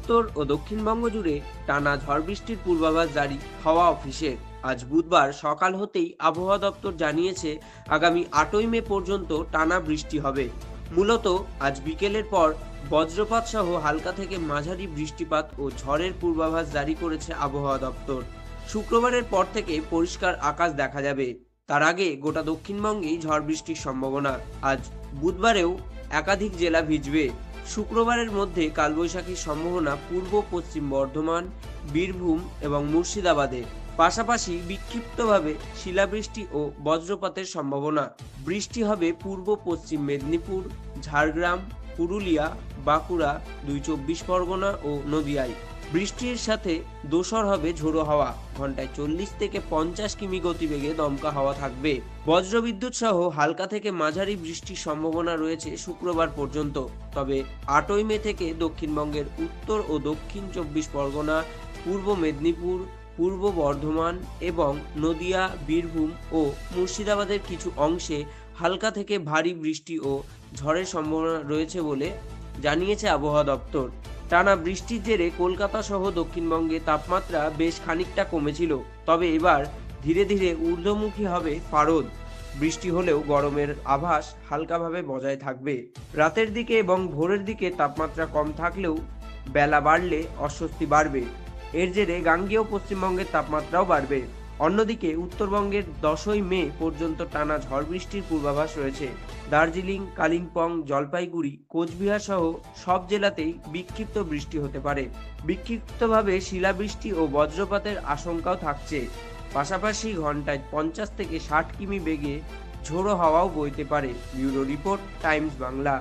উত্তর ও দক্ষিণবঙ্গ জুড়ে টানা ঝড় বৃষ্টির পূর্বাভাস জারি হাওয়া অফিসের। আজ বুধবার সকাল হতেই আবহাওয়া দপ্তর জানিয়েছে আগামী 8ই মে পর্যন্ত টানা বৃষ্টি হবে। মূলত আজ বিকেলের পর বজ্রপাত সহ হালকা থেকে মাঝারি বৃষ্টিপাত ও ঝড়ের পূর্বাভাস জারি করেছে আবহাওয়া দপ্তর। শুক্রবারের পর থেকে পরিষ্কার আকাশ দেখা যাবে। তার আগে গোটা দক্ষিণবঙ্গেই ঝড় বৃষ্টির সম্ভাবনা। আজ বুধবারেও একাধিক জেলা ভিজবে। শুক্রবারের মধ্যে কালবৈশাখীর সম্ভাবনা পূর্ব পশ্চিম বর্ধমান, বীরভূম এবং মুর্শিদাবাদে। পাশাপাশি বিক্ষিপ্তভাবে শিলাবৃষ্টি ও বজ্রপাতের সম্ভাবনা। বৃষ্টি হবে পূর্ব পশ্চিম মেদিনীপুর, ঝাড়গ্রাম, পুরুলিয়া, বাঁকুড়া, 2 চব্বিশ পরগনা ও নদিয়ায়। বৃষ্টির সাথে দোসর হবে ঝোড়ো হাওয়া। ঘন্টায় 40 থেকে 50 কিমি গতিবেগে দমকা হাওয়া থাকবে। বজ্রবিদ্যুৎ সহ হালকা থেকে মাঝারি বৃষ্টির সম্ভাবনা রয়েছে শুক্রবার পর্যন্ত। তবে 8ই মে থেকে দক্ষিণবঙ্গের উত্তর ও দক্ষিণ 24 পরগনা, পূর্ব মেদিনীপুর, পূর্ব বর্ধমান এবং নদিয়া, বীরভূম ও মুর্শিদাবাদের কিছু অংশে হালকা থেকে ভারী বৃষ্টি ও ঝড়ের সম্ভাবনা রয়েছে বলে জানিয়েছে আবহাওয়া দপ্তর। টানা বৃষ্টির জেরে কলকাতা সহ দক্ষিণবঙ্গে তাপমাত্রা বেশ খানিকটা কমেছিল, তবে এবার ধীরে ধীরে ঊর্ধ্বমুখী হবে পারদ। বৃষ্টি হলেও গরমের আভাস হালকাভাবে বজায় থাকবে। রাতের দিকে এবং ভোরের দিকে তাপমাত্রা কম থাকলেও বেলা বাড়লে অস্বস্তি বাড়বে। এর জেরে গাঙ্গেয় পশ্চিমবঙ্গের তাপমাত্রাও বাড়বে। অন্যদিকে উত্তরবঙ্গের 10ই মে পর্যন্ত টানা ঝড় বৃষ্টির পূর্বাভাস রয়েছে। দার্জিলিং, কালিম্পং, জলপাইগুড়ি, কোচবিহার সহ সব জেলাতেই বিক্ষিপ্ত বৃষ্টি হতে পারে। বিক্ষিপ্তভাবে শিলাবৃষ্টি ও বজ্রপাতের আশঙ্কাও থাকছে। পাশাপাশি ঘন্টায় 50 থেকে 60 কিমি বেগে ঝোড়ো হাওয়াও বইতে পারে। Bureau report, Times Bangla.